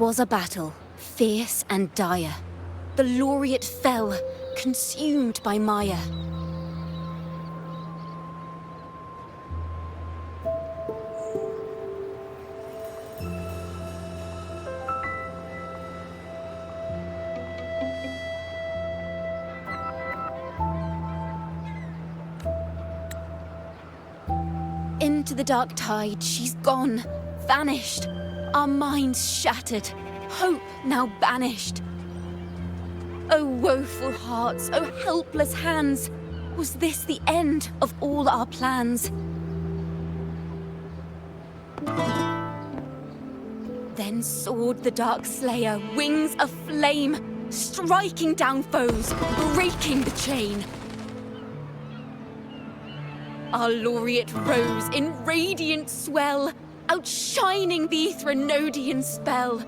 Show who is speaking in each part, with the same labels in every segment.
Speaker 1: was a battle, fierce and dire. The laureate fell, consumed by mire. Into the dark tide, she's gone, vanished. Our minds shattered, hope now banished. Oh woeful hearts, oh helpless hands, was this the end of all our plans? Then soared the dark slayer, wings of flame, striking down foes, breaking the chain. Our laureate rose in radiant swell, outshining the Threnodian spell.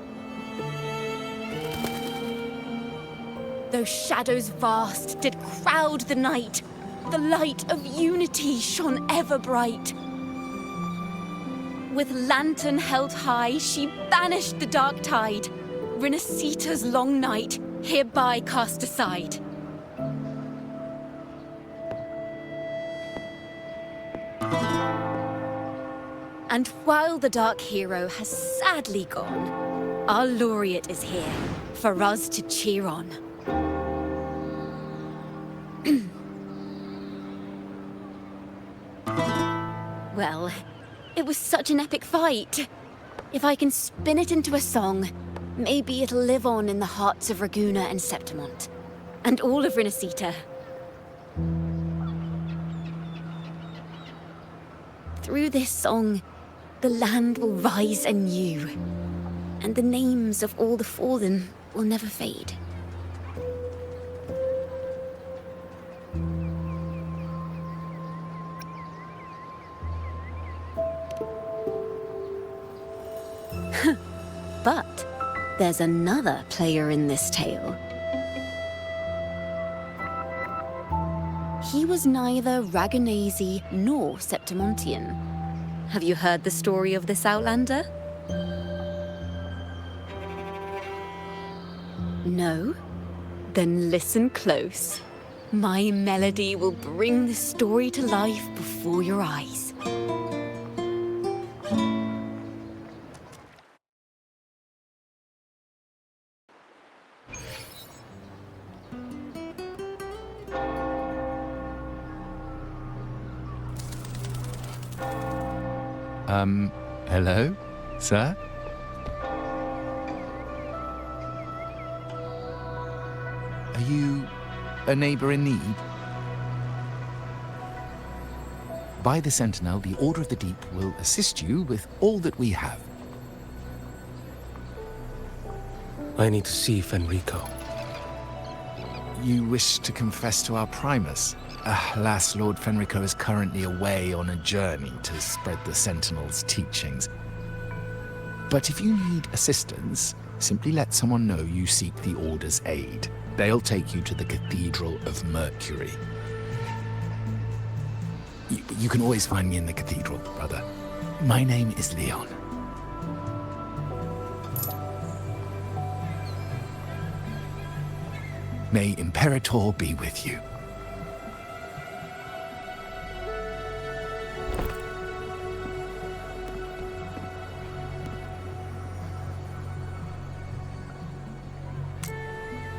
Speaker 1: Though shadows vast did crowd the night, the light of unity shone ever bright. With lantern held high, she banished the dark tide, Rinasita's long night hereby cast aside. And while the dark hero has sadly gone, our laureate is here for us to cheer on. Well, it was such an epic fight. If I can spin it into a song, maybe it'll live on in the hearts of Raguna and Septimont, and all of Rinasita. Through this song, the land will rise anew, and the names of all the fallen will never fade. But there's another player in this tale. He was neither Raganese nor Septimontian. Have you heard the story of this outlander? No? Then listen close. My melody will bring the story to life before your eyes.
Speaker 2: Hello, sir? Are you a neighbor in need? By the Sentinel, the Order of the Deep will assist you with all that we have.
Speaker 3: I need to see Fenrico.
Speaker 2: You wish to confess to our Primus? Alas, Lord Fenrico is currently away on a journey to spread the Sentinel's teachings. But if you need assistance, simply let someone know you seek the Order's aid. They'll take you to the Cathedral of Mercury. You can always find me in the Cathedral, brother. My name is Leon. May Imperator be with you.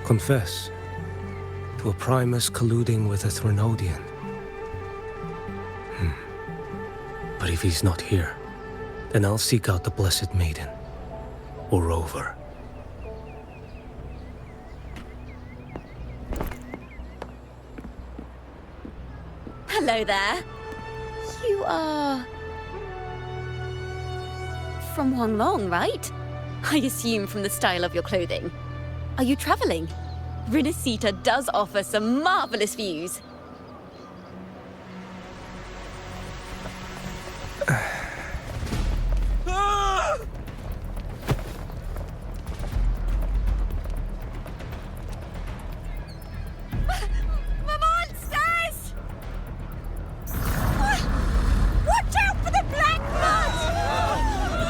Speaker 3: Confess to a Primus colluding with a Threnodian. But if he's not here, then I'll seek out the Blessed Maiden, or Rover.
Speaker 1: Hello there. You are... from Huanglong, right? I assume from the style of your clothing. Are you traveling? Rinasita does offer some marvelous views.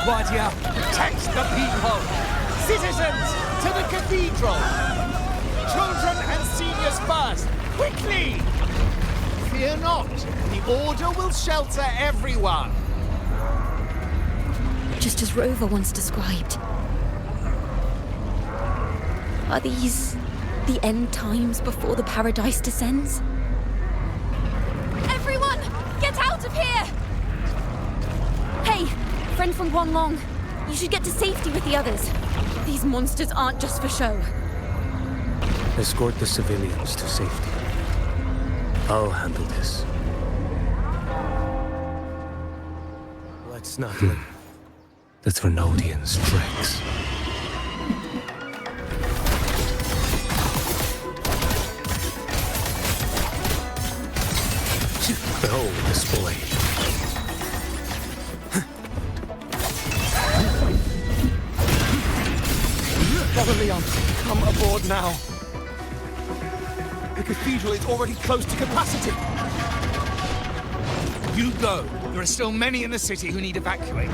Speaker 4: Guardia, protect the people! Citizens!
Speaker 2: cathedral! Children and seniors first! Quickly! Fear not, the Order will shelter everyone!
Speaker 1: Just as Rover once described. Are these the end times before the paradise descends? Everyone, get out of here! Hey, friend from Guanglong, you should get to safety with the others. These monsters aren't just for show.
Speaker 3: Escort the civilians to safety. I'll handle this. Let's not let the Thrunodians tricks. Behold display.
Speaker 4: Brother Leon, come aboard now. The cathedral is already close to capacity.
Speaker 2: You go. There are still many in the city who need evacuating.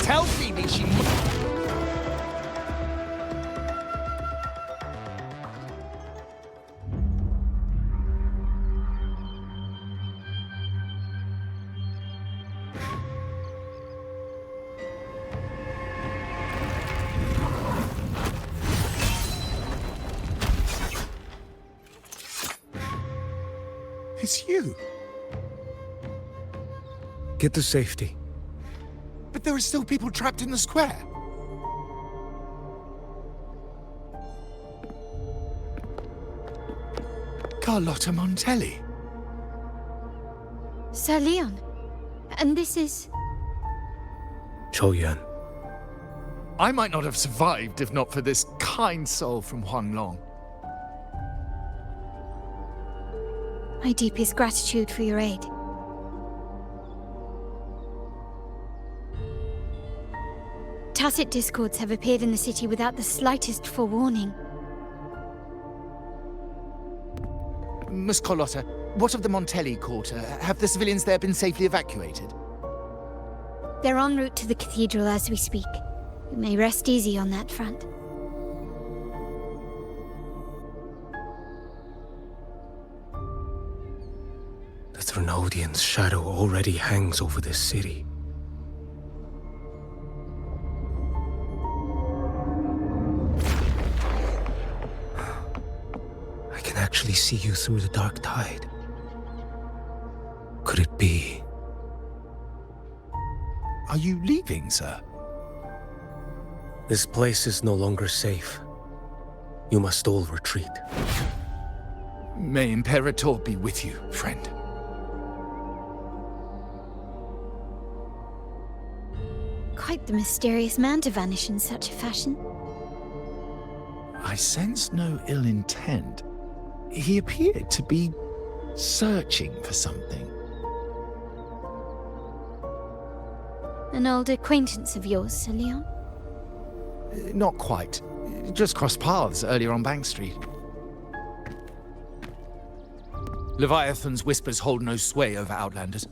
Speaker 2: Tell Phoebe she must... It's you.
Speaker 3: Get to safety.
Speaker 2: But there are still people trapped in the square. Carlotta Montelli.
Speaker 5: Sir Leon. And this is...
Speaker 3: Qiuyuan.
Speaker 2: I might not have survived if not for this kind soul from Huanglong.
Speaker 5: My deepest gratitude for your aid. Tacit discords have appeared in the city without the slightest forewarning.
Speaker 2: Miss Carlotta, what of the Montelli quarter? Have the civilians there been safely evacuated?
Speaker 5: They're en route to the cathedral as we speak. You may rest easy on that front.
Speaker 3: The Thrunodian's shadow already hangs over this city. I can actually see you through the dark tide. Could it be?
Speaker 2: Are you leaving, sir?
Speaker 3: This place is no longer safe. You must all retreat.
Speaker 2: May Imperator be with you, friend.
Speaker 5: Quite the mysterious man to vanish in such a fashion.
Speaker 2: I sense no ill intent. He appeared to be searching for something.
Speaker 5: An old acquaintance of yours, Sir Leon?
Speaker 2: Not quite. Just crossed paths earlier on Bank Street. Leviathan's whispers hold no sway over Outlanders.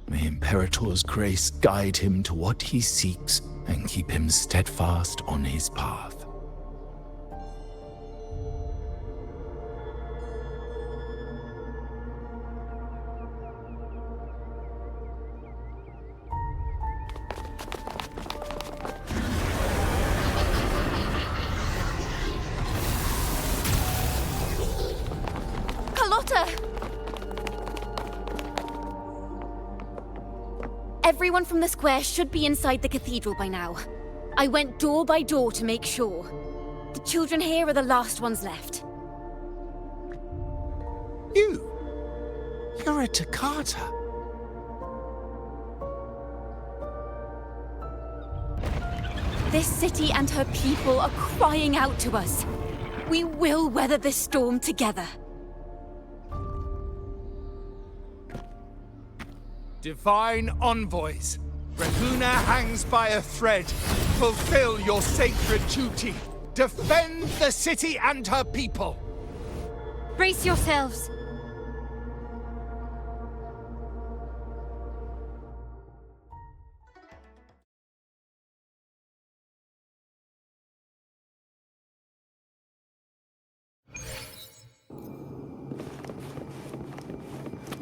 Speaker 2: May Imperator's grace guide him to what he seeks and keep him steadfast on his path.
Speaker 1: Carlotta! Everyone from the square should be inside the cathedral by now. I went door by door to make sure. The children here are the last ones left.
Speaker 2: You're a Toccata.
Speaker 1: This city and her people are crying out to us. We will weather this storm together.
Speaker 2: Divine envoys, Rahuna hangs by a thread. Fulfill your sacred duty. Defend the city and her people.
Speaker 5: Brace yourselves.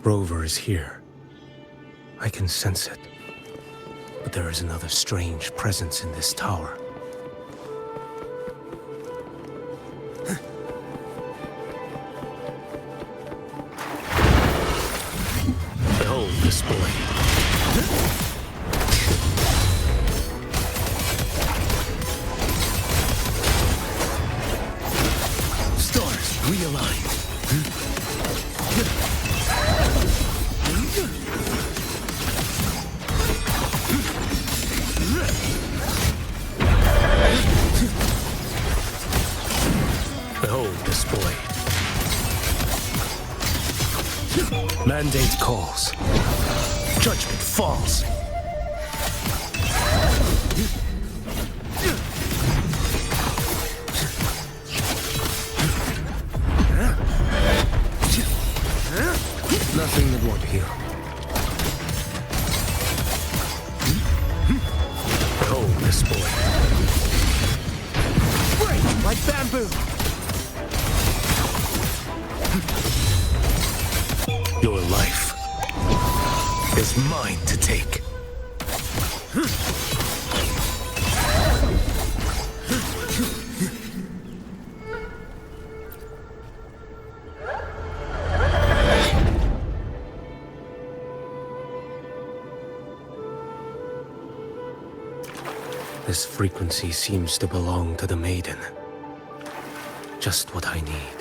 Speaker 3: Rover is here. I can sense it. But there is another strange presence in this tower. Behold this blade. Stars realign. Behold this blade. Mandate calls. Judgment falls. Nothing that won't heal. Behold this blade.
Speaker 4: Break like bamboo!
Speaker 3: Your life is mine to take. This frequency seems to belong to the maiden. Just what I need.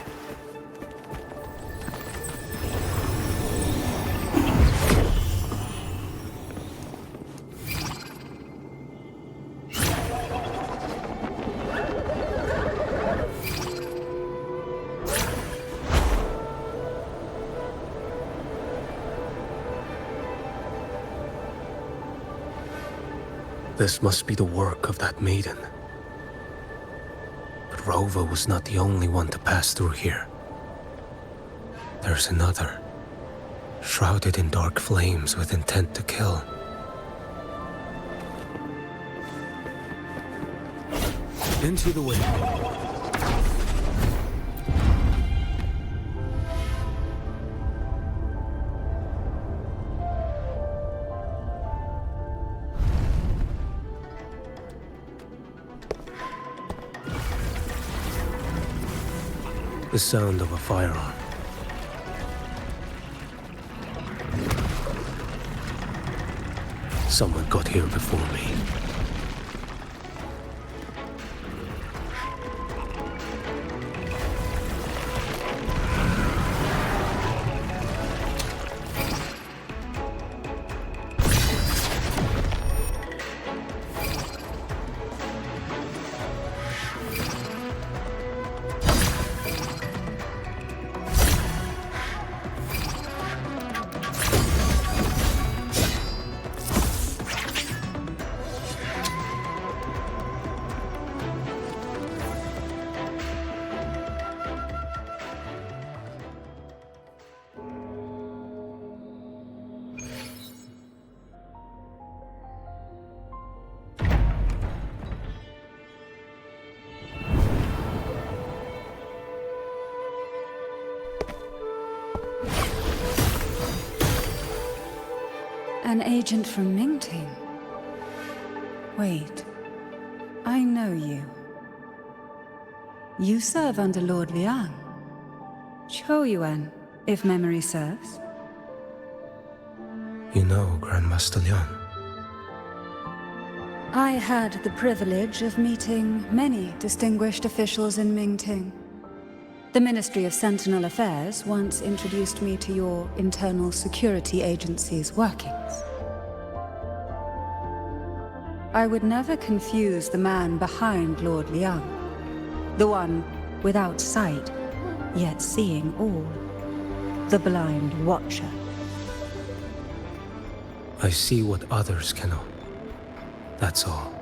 Speaker 3: This must be the work of that maiden. But Rover was not the only one to pass through here. There's another, shrouded in dark flames with intent to kill.
Speaker 4: Into the wind.
Speaker 3: The sound of a firearm. Someone got here before me.
Speaker 6: An agent from Mingting? Wait, I know you. You serve under Lord Liang. Qiuyuan, if memory serves.
Speaker 3: You know Grandmaster Liang.
Speaker 6: I had the privilege of meeting many distinguished officials in Mingting. The Ministry of Sentinel Affairs once introduced me to your internal security agency's workings. I would never confuse the man behind Lord Liang, the one without sight, yet seeing all, the blind watcher.
Speaker 3: I see what others cannot. That's all.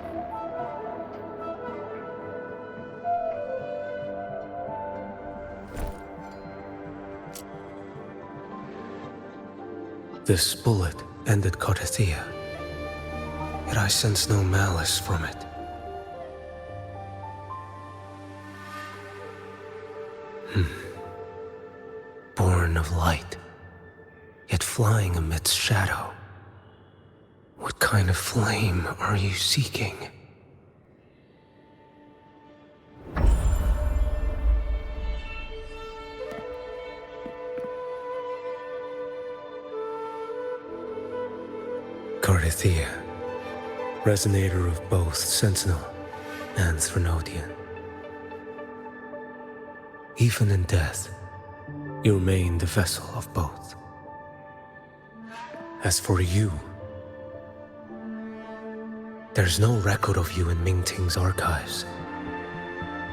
Speaker 3: This bullet ended Cartathea, yet I sense no malice from it. Born of light, yet flying amidst shadow. What kind of flame are you seeking? Carithia, resonator of both Sentinel and Threnodian. Even in death, you remain the vessel of both. As for you, there's no record of you in Mingting's archives.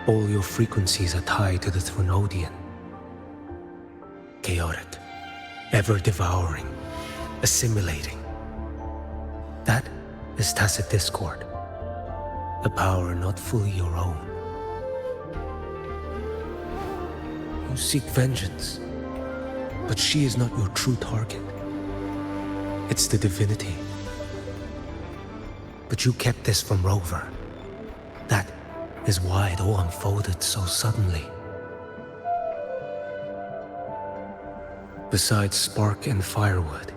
Speaker 3: All your frequencies are tied to the Threnodian. Chaotic, ever-devouring, assimilating. That is tacit discord, a power not fully your own. You seek vengeance, but she is not your true target. It's the divinity. But you kept this from Rover. That is why it all unfolded so suddenly. Besides spark and firewood,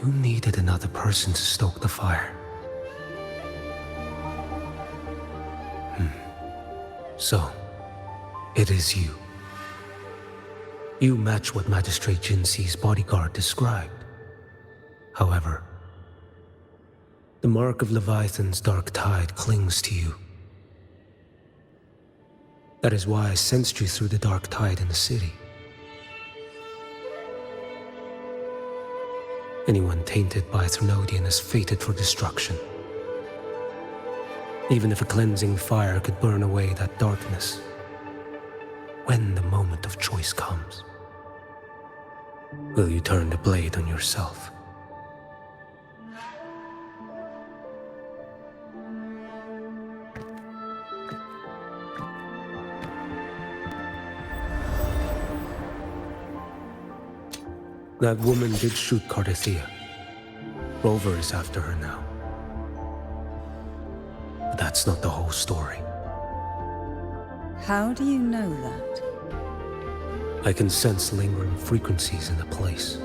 Speaker 3: you needed another person to stoke the fire. So, it is you. You match what Magistrate Jinxi's bodyguard described. However, the mark of Leviathan's dark tide clings to you. That is why I sensed you through the dark tide in the city. Anyone tainted by Threnodian is fated for destruction. Even if a cleansing fire could burn away that darkness, when the moment of choice comes, will you turn the blade on yourself? That woman did shoot Carithia. Rover is after her now. But that's not the whole story.
Speaker 6: How do you know that?
Speaker 3: I can sense lingering frequencies in the place.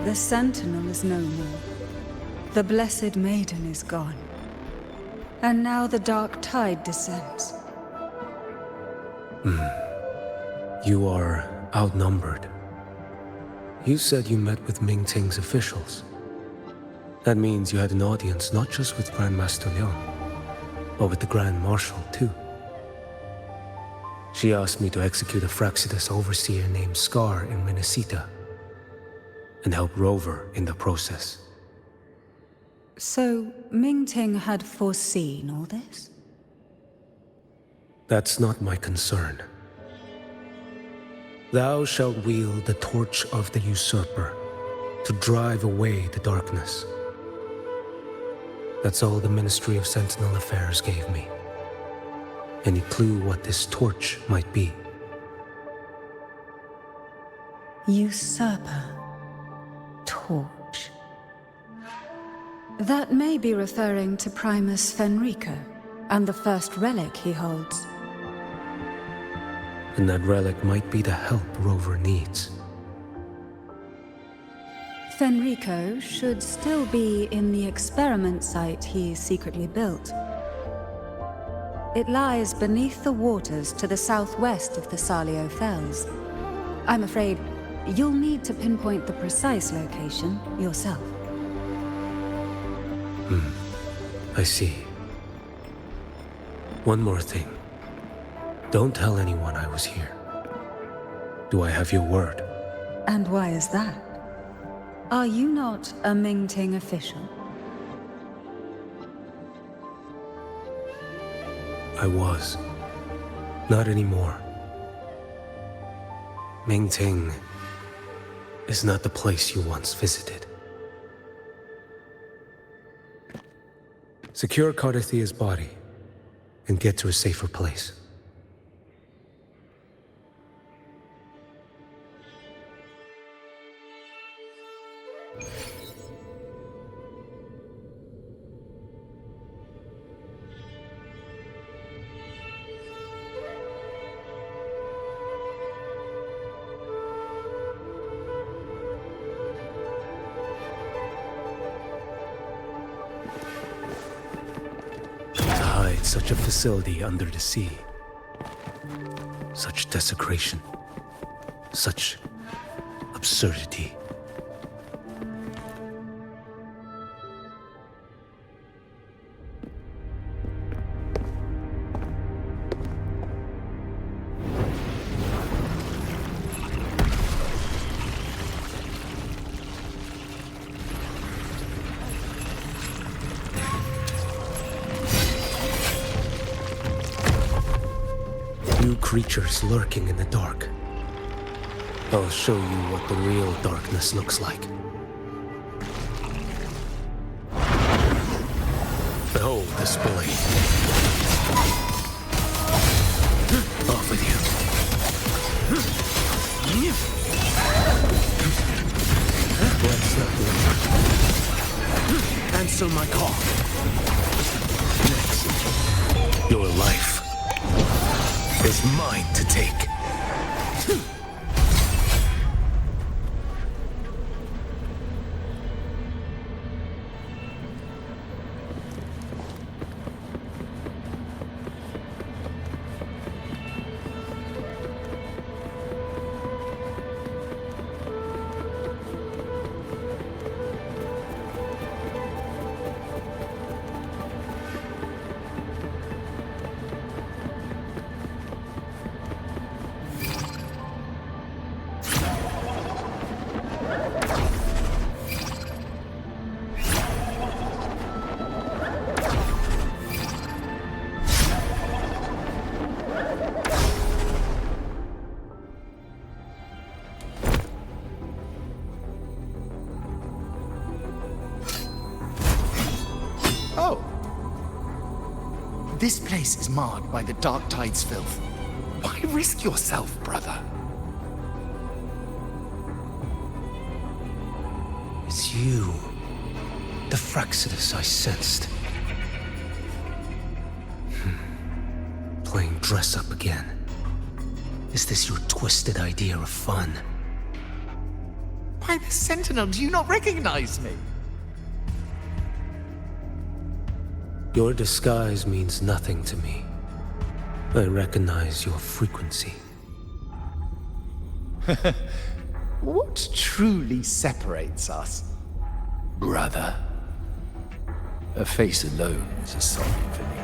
Speaker 6: The Sentinel is no more. The Blessed Maiden is gone. And now the dark tide descends.
Speaker 3: You are outnumbered. You said you met with Mingting's officials. That means you had an audience not just with Grandmaster Leon, but with the Grand Marshal too. She asked me to execute a Fraxidus overseer named Scar in Minnesota and help Rover in the process.
Speaker 6: So, Mingting had foreseen all this?
Speaker 3: That's not my concern. Thou shalt wield the torch of the usurper to drive away the darkness. That's all the Ministry of Sentinel Affairs gave me. Any clue what this torch might be?
Speaker 6: Usurper. Torch. That may be referring to Primus Fenrico and the first relic he holds.
Speaker 3: And that relic might be the help Rover needs.
Speaker 6: Fenrico should still be in the experiment site he secretly built. It lies beneath the waters to the southwest of the Salio Fells. I'm afraid you'll need to pinpoint the precise location yourself.
Speaker 3: I see. One more thing. Don't tell anyone I was here. Do I have your word?
Speaker 6: And why is that? Are you not a Mingting official?
Speaker 3: I was. Not anymore. Mingting is not the place you once visited. Secure Carithia's body and get to a safer place. such a facility under the sea. Such desecration. Such absurdity. New creatures lurking in the dark. I'll show you what the real darkness looks like. Behold this blade. Off with you. Let's not linger.
Speaker 4: Answer my call.
Speaker 3: Next, your life is mine to take.
Speaker 2: Oh. This place is marred by the Dark Tide's filth. Why risk yourself, brother?
Speaker 3: It's you. The Fraxidus I sensed. Playing dress up again. Is this your twisted idea of fun?
Speaker 2: Why, the Sentinel, do you not recognize me?
Speaker 3: Your disguise means nothing to me. I recognize your frequency.
Speaker 2: What truly separates us, brother? A face alone is a sign for me.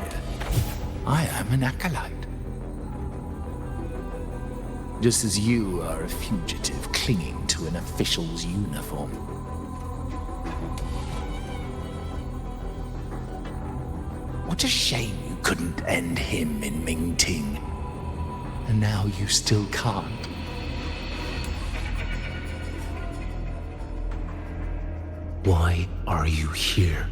Speaker 2: I am an acolyte. Just as you are a fugitive clinging to an official's uniform. What a shame you couldn't end him in Mingting. And now you still can't.
Speaker 3: Why are you here?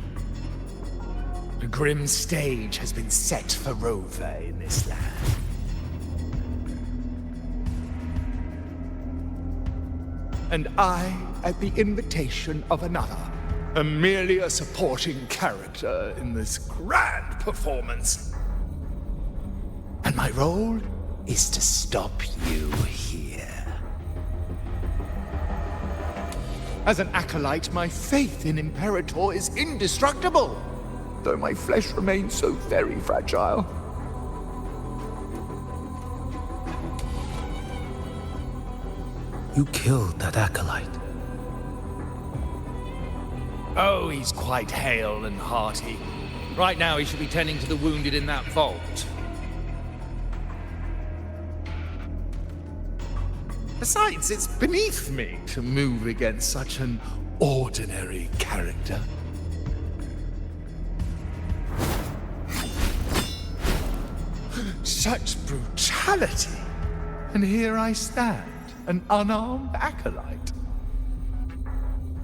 Speaker 2: A grim stage has been set for Rover in this land. And I, at the invitation of another, am merely a supporting character in this grand performance. And my role is to stop you here. As an acolyte, my faith in Imperator is indestructible, though my flesh remains so very fragile.
Speaker 3: You killed that acolyte.
Speaker 7: Oh, he's quite hale and hearty. Right now he should be tending to the wounded in that vault.
Speaker 2: Besides, it's beneath me to move against such an ordinary character. Such brutality! And here I stand, an unarmed acolyte.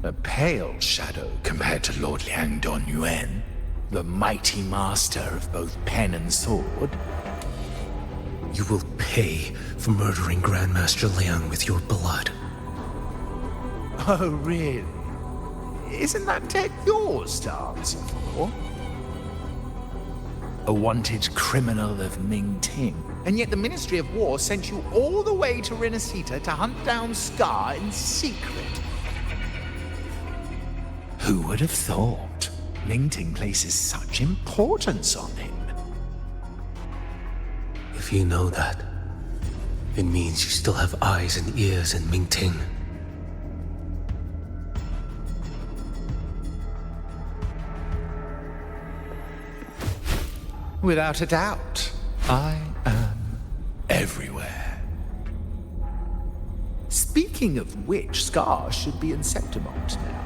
Speaker 2: A pale shadow compared to Lord Liang Qiuyuan, the mighty master of both pen and sword.
Speaker 3: You will pay for murdering Grandmaster Liang with your blood.
Speaker 2: Oh, really? Isn't that tech yours to answer for? A wanted criminal of Mingting. And yet the Ministry of War sent you all the way to Renacita to hunt down Scar in secret. Who would have thought? Mingting places such importance on him.
Speaker 3: If you know that, it means you still have eyes and ears in Mingting.
Speaker 2: Without a doubt, I am everywhere. Speaking of which, Scar should be in Septimont now.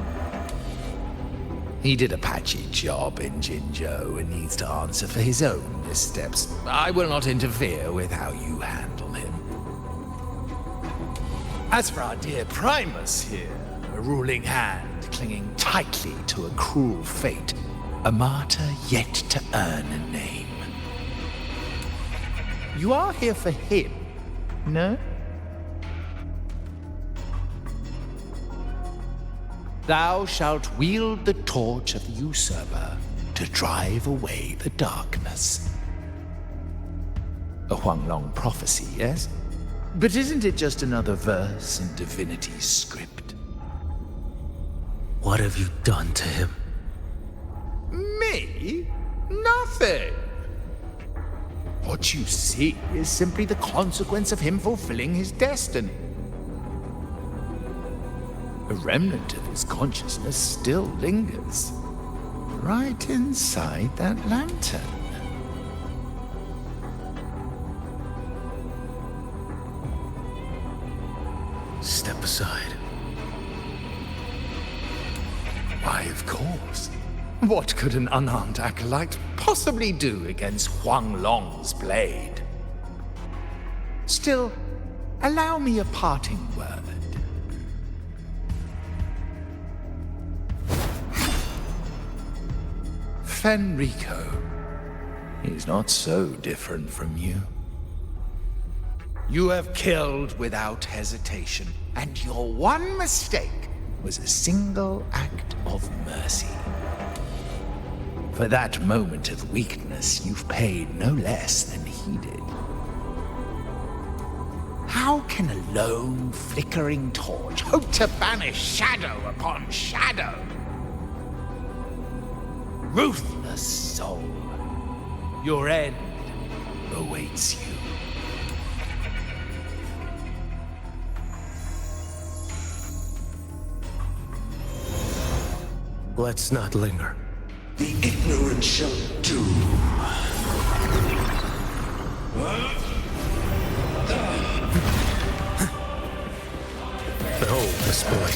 Speaker 2: He did a patchy job in Jinzhou and needs to answer for his own missteps. I will not interfere with how you handle him. As for our dear Primus here, a ruling hand clinging tightly to a cruel fate, a martyr yet to earn a name. You are here for him, no? Thou shalt wield the torch of the usurper to drive away the darkness. A Huanglong prophecy, yes? But isn't it just another verse in divinity's script?
Speaker 3: What have you done to him?
Speaker 2: Me? Nothing. What you see is simply the consequence of him fulfilling his destiny. A remnant of his consciousness still lingers, right inside that lantern.
Speaker 3: Step aside.
Speaker 2: Why, of course. What could an unarmed acolyte possibly do against Huanglong's blade? Still, allow me a parting word. Fenrico is not so different from you. You have killed without hesitation, and your one mistake was a single act of mercy. For that moment of weakness, you've paid no less than he did. How can a lone, flickering torch hope to banish shadow upon shadow? Ruthless soul, your end awaits you.
Speaker 3: Let's not linger.
Speaker 8: The ignorant shall do.
Speaker 3: Behold this boy.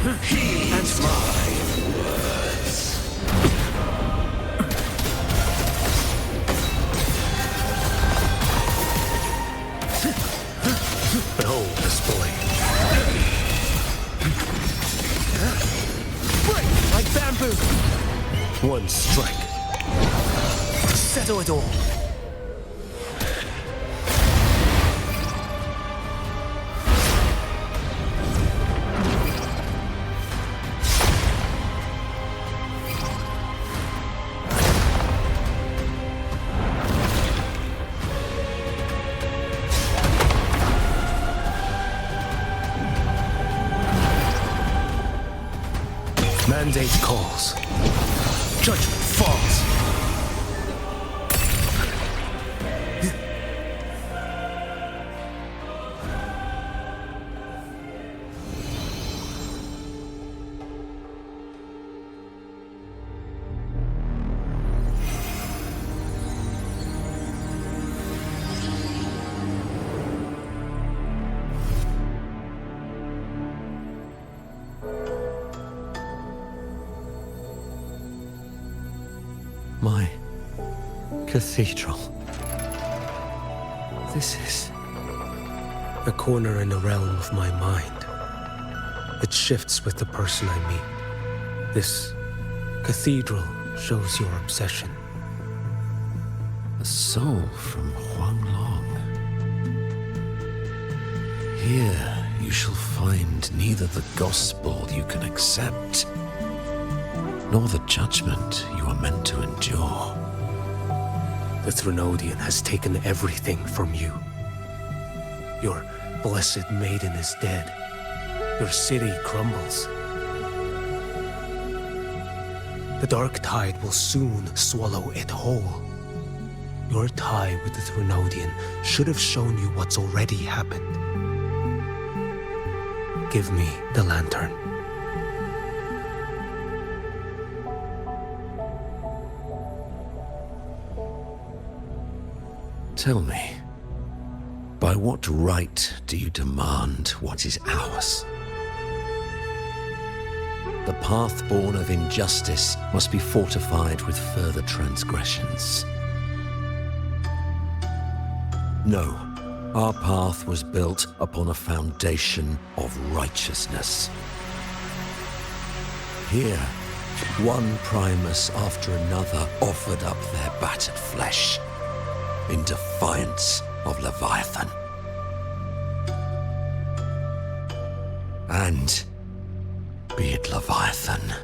Speaker 8: And my words.
Speaker 3: Behold this boy.
Speaker 4: Break like bamboo.
Speaker 3: One strike to settle it all. Mandate calls. Judgment falls.
Speaker 9: My cathedral. This is
Speaker 3: A corner in the realm of my mind. It shifts with the person I meet. This cathedral shows your obsession.
Speaker 9: a soul from Huanglong. Here you shall find neither the gospel you can accept, nor the judgment you are meant to endure.
Speaker 3: The Threnodian has taken everything from you. Your blessed maiden is dead. Your city crumbles. The dark tide will soon swallow it whole. Your tie with the Threnodian should have shown you what's already happened. Give me the lantern.
Speaker 9: Tell me, by what right do you demand what is ours? The path born of injustice must be fortified with further transgressions. No, our path was built upon a foundation of righteousness. Here, one Primus after another offered up their battered flesh in defiance of Leviathan. And be it Leviathan,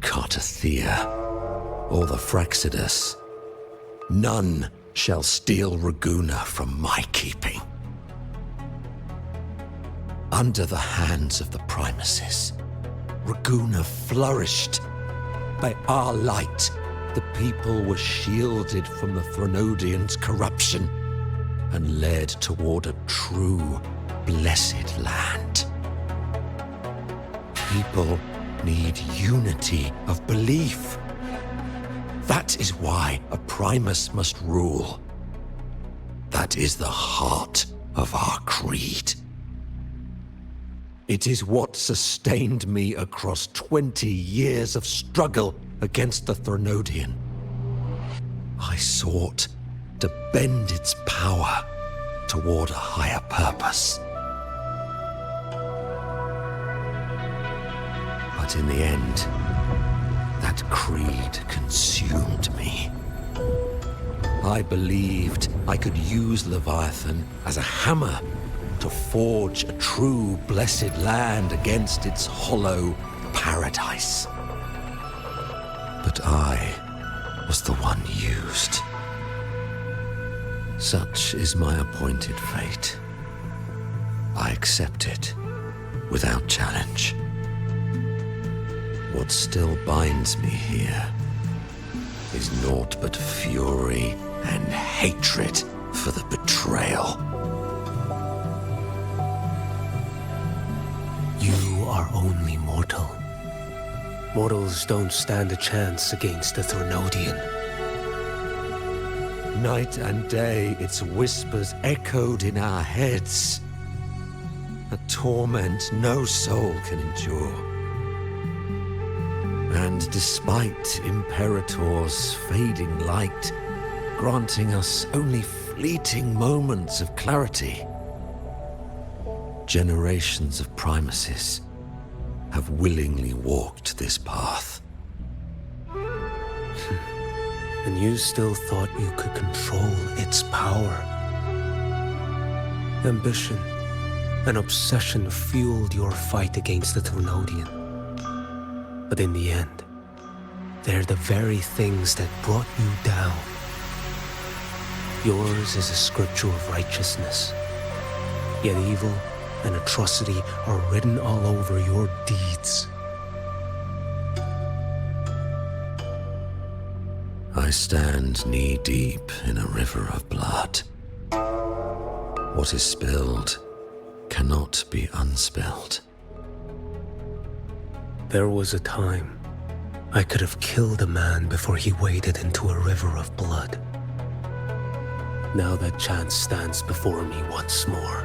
Speaker 9: Cartathea, or the Fraxidus, none shall steal Raguna from my keeping. Under the hands of the Primuses, Raguna flourished. By our light, the people were shielded from the Threnodians' corruption and led toward a true, blessed land. People need unity of belief. That is why a Primus must rule. That is the heart of our creed. It is what sustained me across 20 years of struggle against the Threnodian. I sought to bend its power toward a higher purpose. But in the end, that creed consumed me. I believed I could use Leviathan as a hammer to forge a true blessed land against its hollow paradise. But I was the one used. Such is my appointed fate. I accept it without challenge. What still binds me here is naught but fury and hatred for the betrayal.
Speaker 3: You are only mortal. Mortals don't stand a chance against the Threnodian.
Speaker 9: Night and day, its whispers echoed in our heads. A torment no soul can endure. And despite Imperator's fading light, granting us only fleeting moments of clarity, generations of Primuses have willingly walked this path.
Speaker 3: And you still thought you could control its power. Ambition and obsession fueled your fight against the Threnodian. But in the end, they're the very things that brought you down. Yours is a scripture of righteousness, yet evil and atrocity are written all over your deeds.
Speaker 9: I stand knee-deep in a river of blood. What is spilled cannot be unspilled.
Speaker 3: There was a time I could have killed a man before he waded into a river of blood. Now that chance stands before me once more.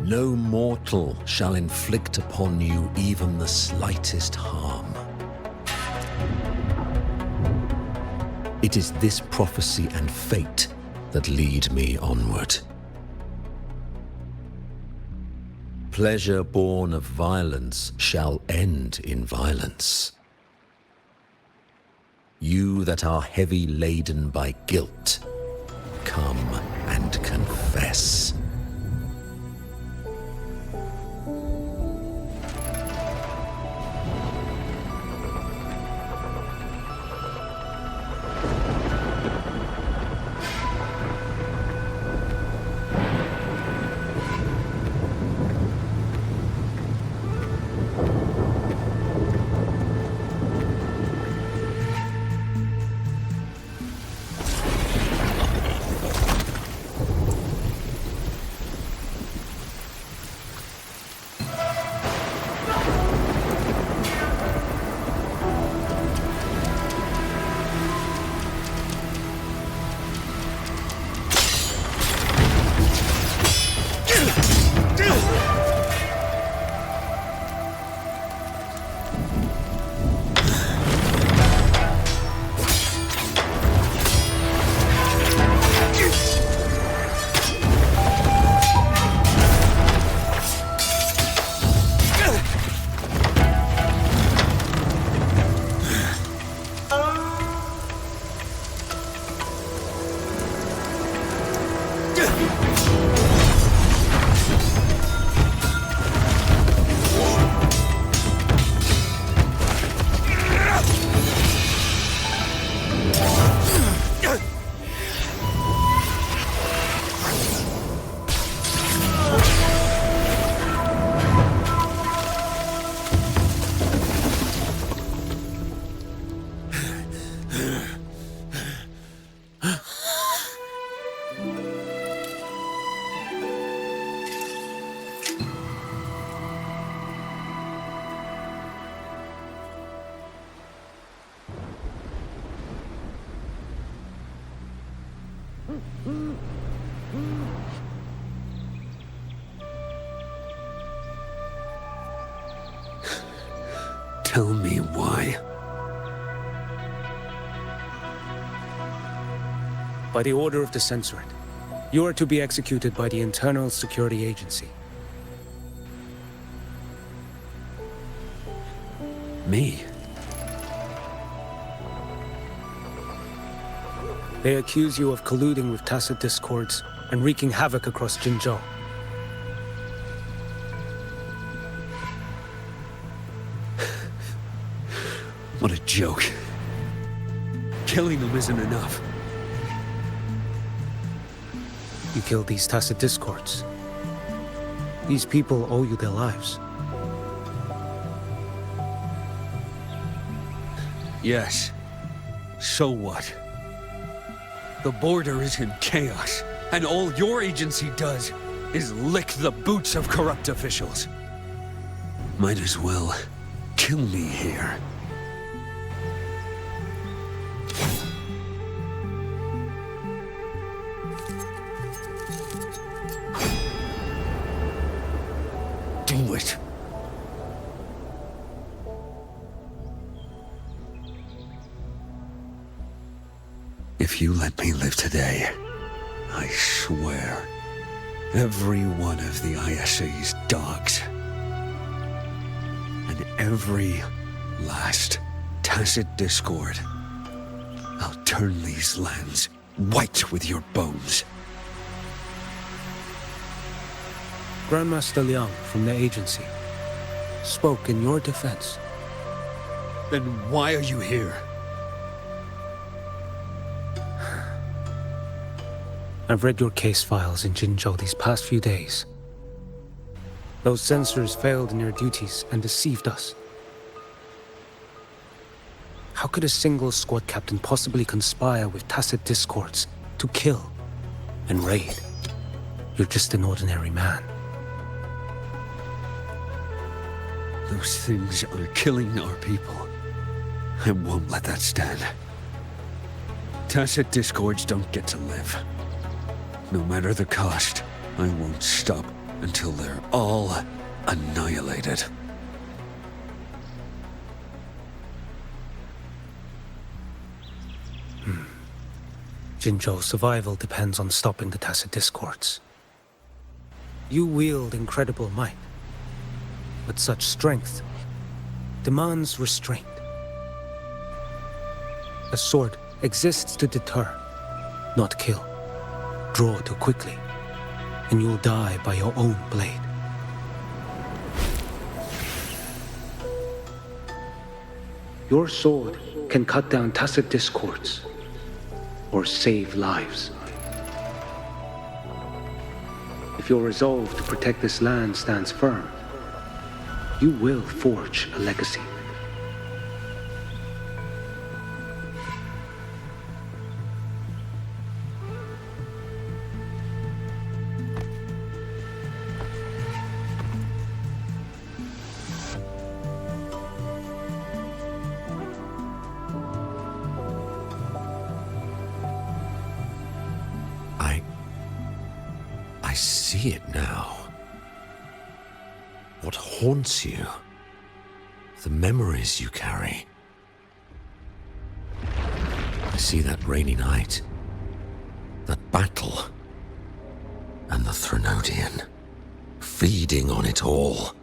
Speaker 9: No mortal shall inflict upon you even the slightest harm. It is this prophecy and fate that lead me onward. Pleasure born of violence shall end in violence. You that are heavy laden by guilt, come and confess. Tell me why.
Speaker 3: By the order of the Censorate, you are to be executed by the Internal Security Agency.
Speaker 9: Me?
Speaker 3: They accuse you of colluding with tacit discords and wreaking havoc across Jinzhou.
Speaker 9: What a joke. Killing them isn't enough.
Speaker 3: You killed these tacit discords. These people owe you their lives.
Speaker 9: Yes. So what? The border is in chaos, and all your agency does is lick the boots of corrupt officials. Might as well kill me here. Do it. If you let me live today, I swear, every one of the ISA's dogs, and every last tacit discord, I'll turn these lands white with your bones.
Speaker 3: Grandmaster Liang from the agency spoke in your defense.
Speaker 9: Then why are you here?
Speaker 3: I've read your case files in Jinzhou these past few days. Those censors failed in their duties and deceived us. How could a single squad captain possibly conspire with tacit discords to kill and raid? You're just an ordinary man.
Speaker 9: Those things are killing our people. I won't let that stand. Tacit discords don't get to live. No matter the cost, I won't stop until they're all annihilated.
Speaker 3: Jinzhou's survival depends on stopping the tacit discords. You wield incredible might, but such strength demands restraint. A sword exists to deter, not kill. Draw too quickly, and you'll die by your own blade. Your sword can cut down tacit discords, or save lives. If your resolve to protect this land stands firm, you will forge a legacy.
Speaker 9: I see it now. What haunts you? The memories you carry. I see that rainy night, that battle, and the Threnodian, feeding on it all.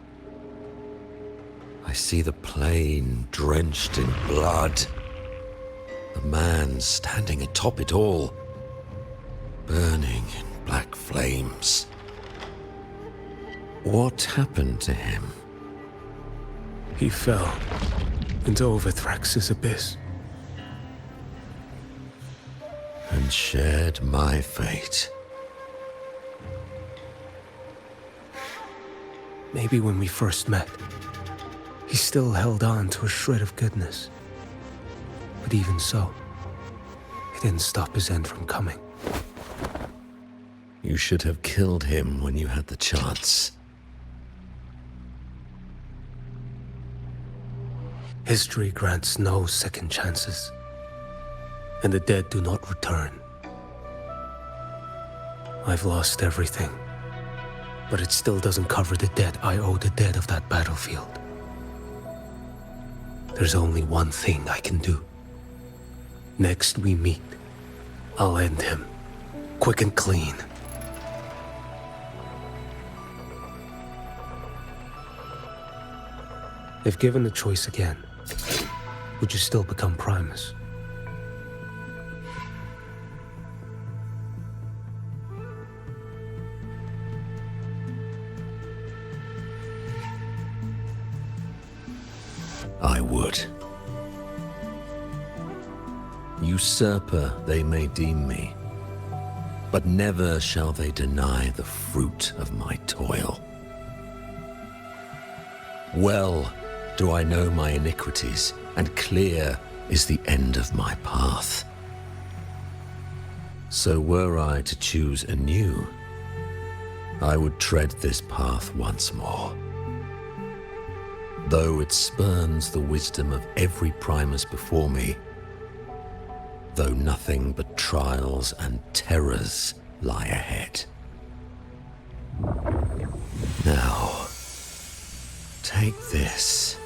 Speaker 9: I see the plain drenched in blood, the man standing atop it all, burning in black flames. What happened to him?
Speaker 3: He fell into Overthrax's abyss.
Speaker 9: And shared my fate.
Speaker 3: Maybe when we first met, he still held on to a shred of goodness. But even so, it didn't stop his end from coming.
Speaker 9: You should have killed him when you had the chance.
Speaker 3: History grants no second chances, and the dead do not return. I've lost everything, but it still doesn't cover the debt I owe the dead of that battlefield. there's only one thing I can do. Next we meet, I'll end him, quick and clean. If given the choice again, would you still become Primus?
Speaker 9: I would. Usurper they may deem me, but never shall they deny the fruit of my toil. Well do I know my iniquities, and clear is the end of my path. So were I to choose anew, I would tread this path once more. Though it spurns the wisdom of every Primus before me, though nothing but trials and terrors lie ahead. Now, take this.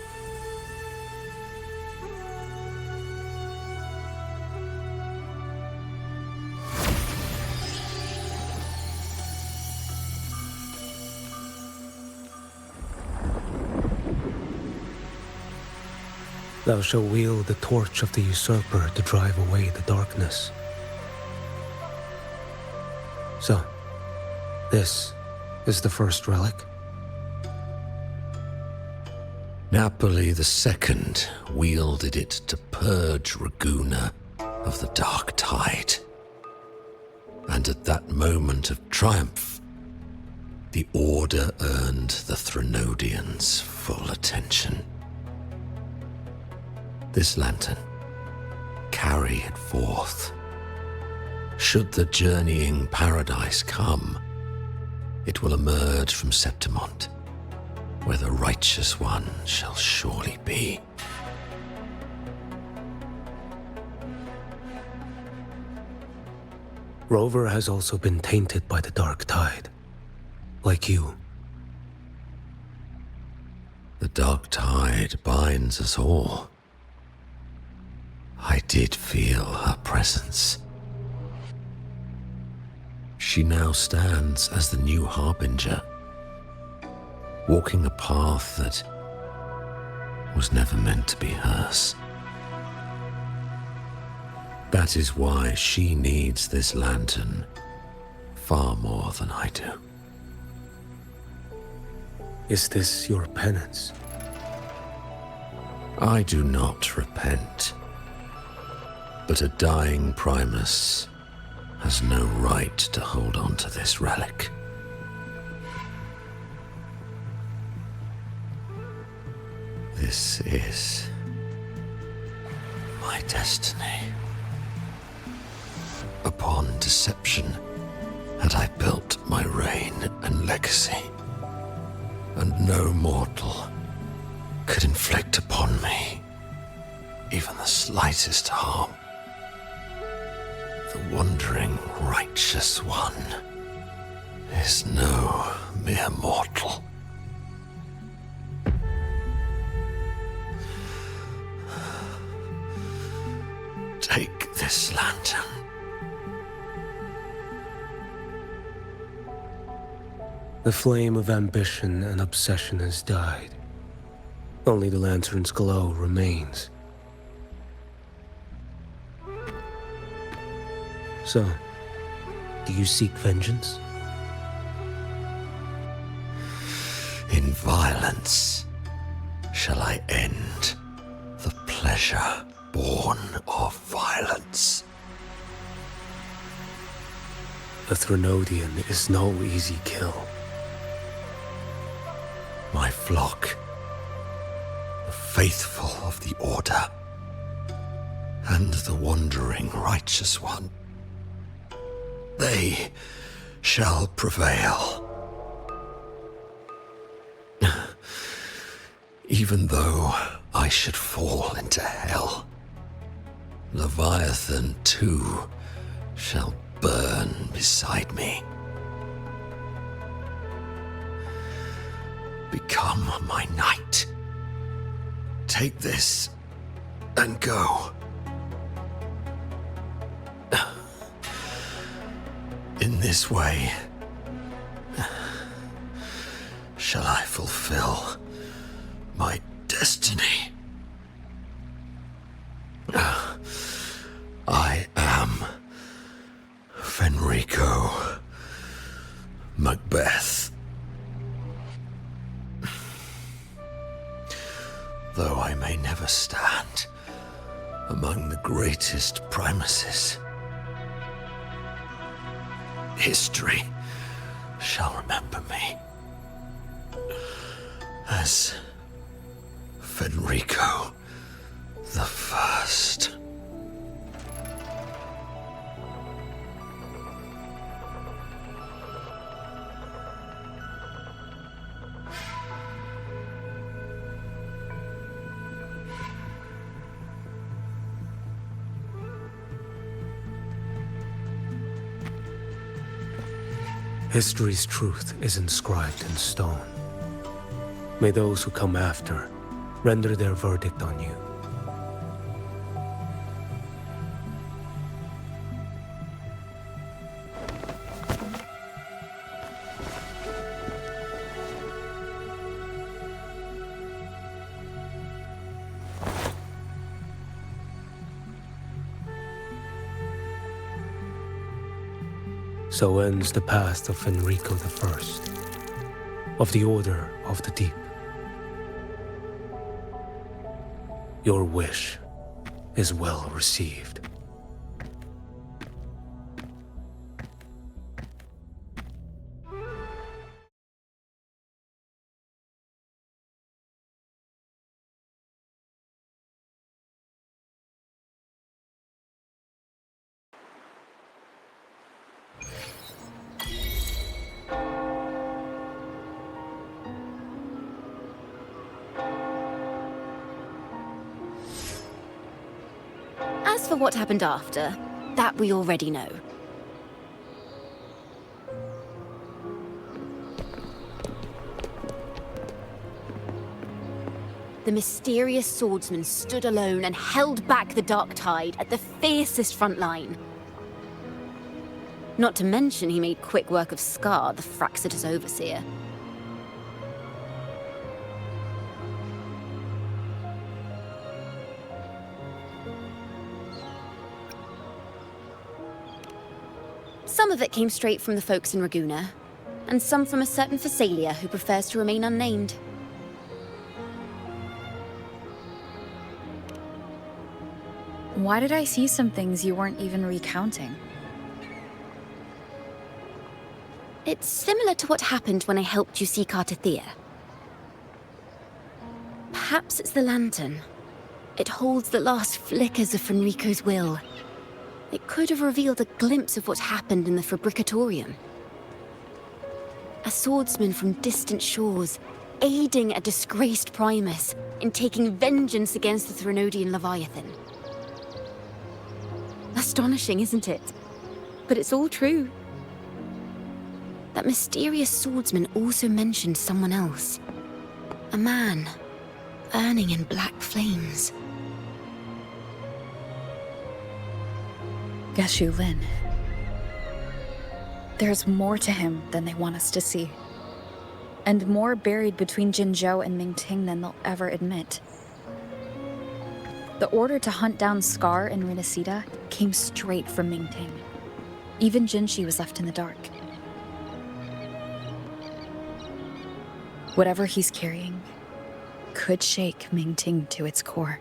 Speaker 3: Thou shalt wield the torch of the usurper to drive away the darkness. So, this is the first relic?
Speaker 9: Napoli II wielded it to purge Raguna of the dark tide. And at that moment of triumph, the Order earned the Threnodians full attention. This lantern, carry it forth. Should the journeying paradise come, it will emerge from Septimont, where the righteous one shall surely be.
Speaker 3: Rover has also been tainted by the dark tide, like you.
Speaker 9: The dark tide binds us all. I did feel her presence. She now stands as the new harbinger, walking a path that was never meant to be hers. That is why she needs this lantern far more than I do.
Speaker 3: Is this your penance?
Speaker 9: I do not repent. But a dying Primus has no right to hold on to this relic. This is my destiny. Upon deception had I built my reign and legacy, and no mortal could inflict upon me even the slightest harm. The wandering righteous one is no mere mortal. Take this lantern.
Speaker 3: The flame of ambition and obsession has died. Only the lantern's glow remains. So, do you seek vengeance?
Speaker 9: In violence shall I end the pleasure born of violence.
Speaker 3: A Threnodian is no easy kill.
Speaker 9: My flock, the faithful of the Order, and the wandering righteous one, they shall prevail. Even though I should fall into hell, Leviathan too shall burn beside me. Become my knight. Take this and go. In this way, shall I fulfill my destiny. I am Fenrico Macbeth. Though I may never stand among the greatest primuses, history shall remember me as Fenrico the First.
Speaker 3: History's truth is inscribed in stone. May those who come after render their verdict on you. So ends the path of Fenrico I, of the Order of the Deep. Your wish is well received.
Speaker 1: As for what happened after, that we already know. The mysterious swordsman stood alone and held back the dark tide at the fiercest front line. Not to mention he made quick work of Scar, the Fraxita's overseer. Some of it came straight from the folks in Raguna, and some from a certain Phasalia who prefers to remain unnamed.
Speaker 10: Why did I see some things you weren't even recounting?
Speaker 1: It's similar to what happened when I helped you seek Artathea. Perhaps it's the lantern. It holds the last flickers of Fenrico's will. It could have revealed a glimpse of what happened in the Fabricatorium. A swordsman from distant shores, aiding a disgraced Primus in taking vengeance against the Threnodian Leviathan. Astonishing, isn't it? But it's all true. That mysterious swordsman also mentioned someone else. A man, burning in black flames.
Speaker 10: Qiuyuan. There's more to him than they want us to see. And more buried between Jinzhou and Mingting than they'll ever admit. The order to hunt down Scar and Renacita came straight from Mingting. Even Jinshi was left in the dark. Whatever he's carrying could shake Mingting to its core.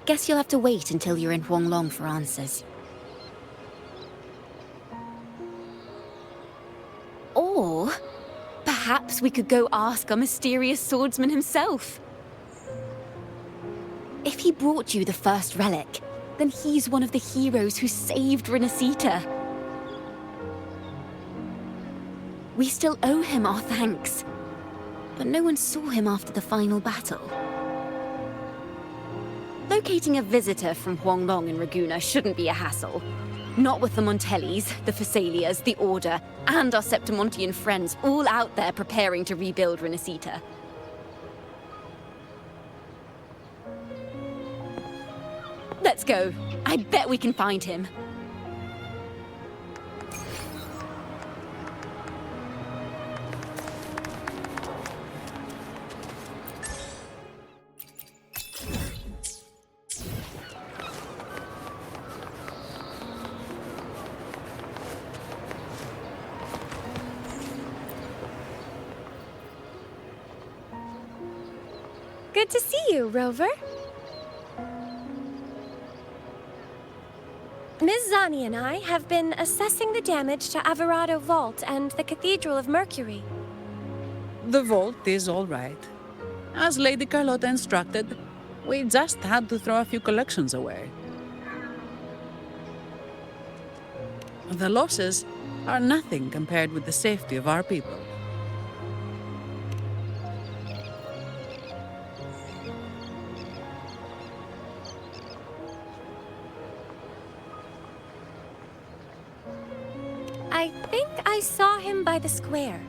Speaker 1: Guess you'll have to wait until you're in Huanglong for answers. Or perhaps we could go ask our mysterious swordsman himself. If he brought you the first relic, then he's one of the heroes who saved Renacita. We still owe him our thanks, but no one saw him after the final battle. Locating a visitor from Huanglong in Raguna shouldn't be a hassle. Not with the Montellis, the Phassalias, the Order, and our Septimontian friends all out there preparing to rebuild Renacita. Let's go. I bet we can find him.
Speaker 11: Good to see you, Rover. Ms. Zani and I have been assessing the damage to Averado Vault and the Cathedral of Mercury.
Speaker 12: The vault is all right. As Lady Carlotta instructed, we just had to throw a few collections away. The losses are nothing compared with the safety of our people.
Speaker 11: I think I saw him by the square.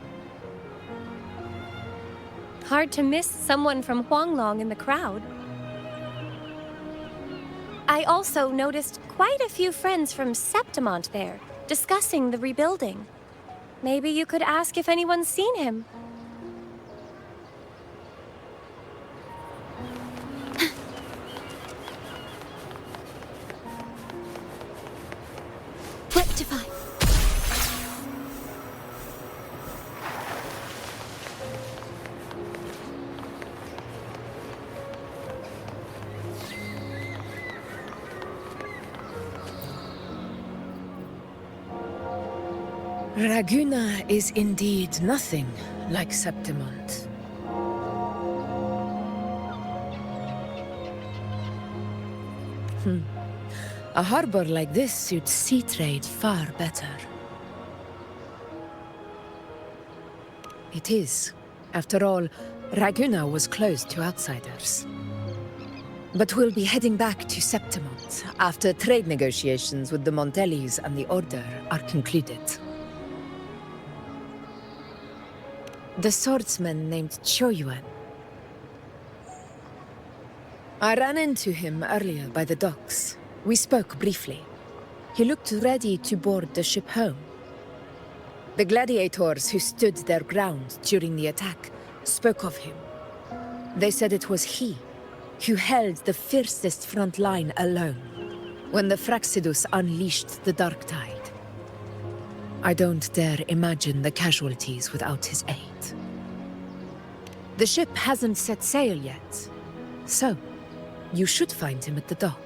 Speaker 11: Hard to miss someone from Huanglong in the crowd. I also noticed quite a few friends from Septimont there, discussing the rebuilding. Maybe you could ask if anyone's seen him.
Speaker 1: Rectify.
Speaker 13: Raguna is indeed nothing like Septimont. A harbor like this suits sea trade far better. It is. After all, Raguna was closed to outsiders. But we'll be heading back to Septimont after trade negotiations with the Montellis and the Order are concluded. The swordsman named Qiuyuan. I ran into him earlier by the docks. We spoke briefly. He looked ready to board the ship home. The gladiators who stood their ground during the attack spoke of him. They said it was he who held the fiercest front line alone when the Fraxidus unleashed the Dark Tide. I don't dare imagine the casualties without his aid. The ship hasn't set sail yet, so you should find him at the dock.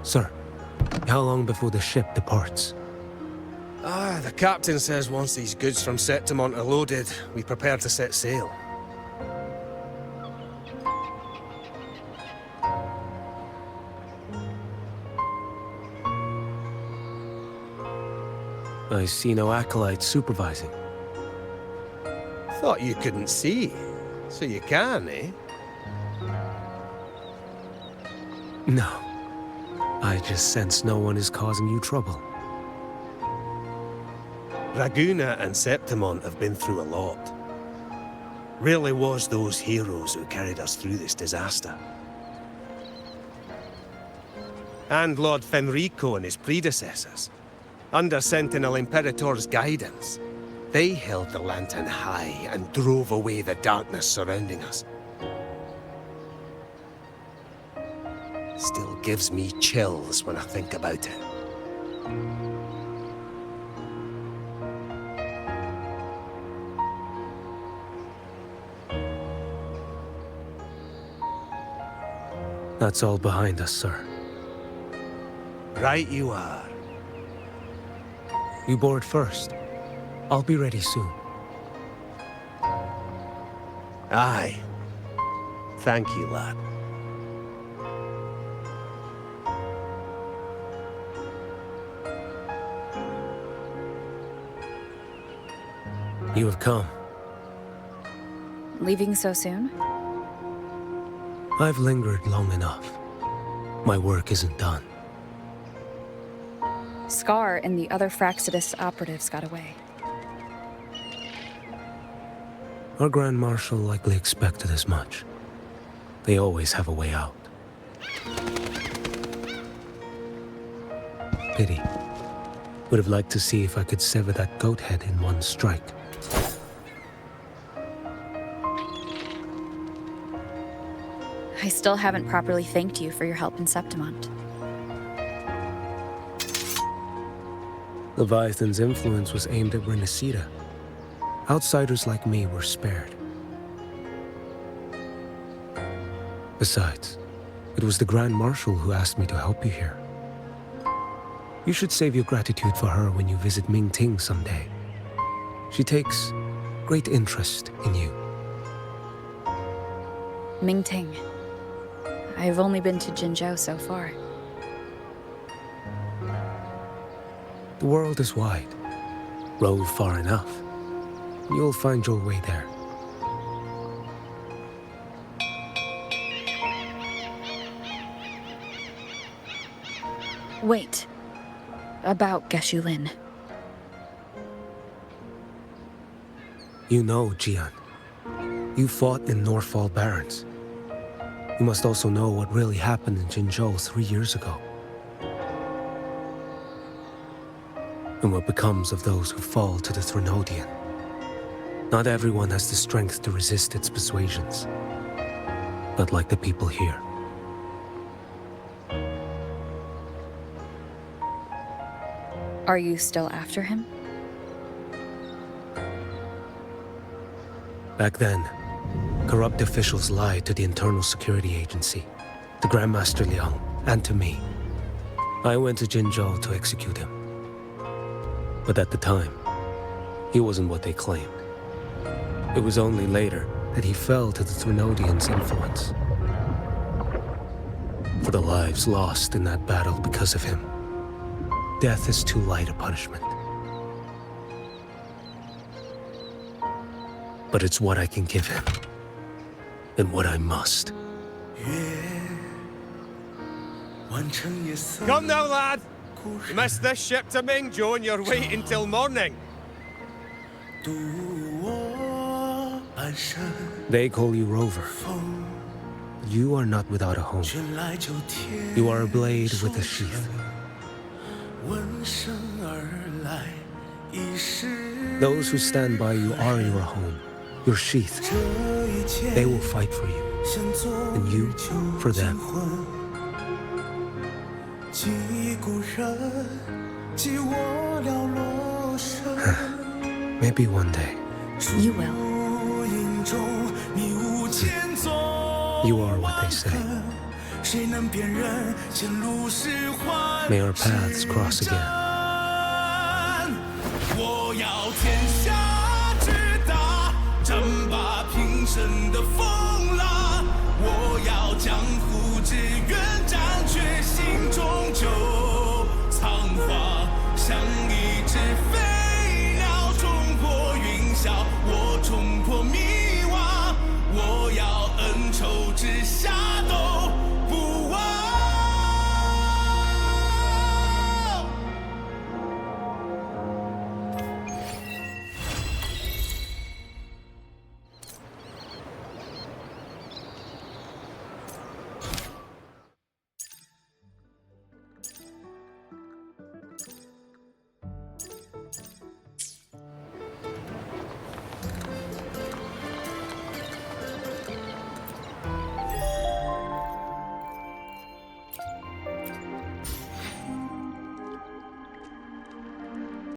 Speaker 3: Sir, how long before the ship departs?
Speaker 4: The captain says once these goods from Septimont are loaded, we prepare to set sail.
Speaker 3: I see no acolytes supervising.
Speaker 4: Thought you couldn't see, so you can, eh?
Speaker 3: No. I just sense no one is causing you trouble.
Speaker 4: Raguna and Septimont have been through a lot. Really was those heroes who carried us through this disaster. And Lord Fenrico and his predecessors. Under Sentinel Imperator's guidance, they held the lantern high and drove away the darkness surrounding us. Still gives me chills when I think about it.
Speaker 3: That's all behind us, sir.
Speaker 4: Right you are.
Speaker 3: You board first. I'll be ready soon.
Speaker 4: Aye. Thank you, lad.
Speaker 3: You have come.
Speaker 10: Leaving so soon?
Speaker 3: I've lingered long enough. My work isn't done.
Speaker 10: Scar and the other Fraxidus operatives got away.
Speaker 3: Our Grand Marshal likely expected as much. They always have a way out. Pity. Would have liked to see if I could sever that goat head in one strike.
Speaker 10: I still haven't properly thanked you for your help in Septimont.
Speaker 3: Leviathan's influence was aimed at Renacida. Outsiders like me were spared. Besides, it was the Grand Marshal who asked me to help you here. You should save your gratitude for her when you visit Mingting someday. She takes great interest in you.
Speaker 10: Mingting. I've only been to Jinzhou so far.
Speaker 3: The world is wide. Row far enough. You'll find your way there.
Speaker 10: Wait. About Qiuyuan.
Speaker 3: You know, Qiuyuan. You fought in Northfall Barrens. You must also know what really happened in Jinzhou 3 years ago. And what becomes of those who fall to the Threnodian. Not everyone has the strength to resist its persuasions. Not like the people here.
Speaker 10: Are you still after him?
Speaker 3: Back then, corrupt officials lied to the Internal Security Agency, to Grandmaster Liang, and to me. I went to Jinzhou to execute him. But at the time, he wasn't what they claimed. It was only later that he fell to the Threnodians' influence. For the lives lost in that battle because of him, death is too light a punishment. But it's what I can give him, and what I must.
Speaker 4: Come now, lad! You missed this ship to Mingzhou and you're waiting till morning.
Speaker 3: They call you Rover. You are not without a home. You are a blade with a sheath. Those who stand by you are your home, your sheath. They will fight for you, and you for them. Maybe one day.
Speaker 10: You will.
Speaker 3: You are what they say. May our paths cross again.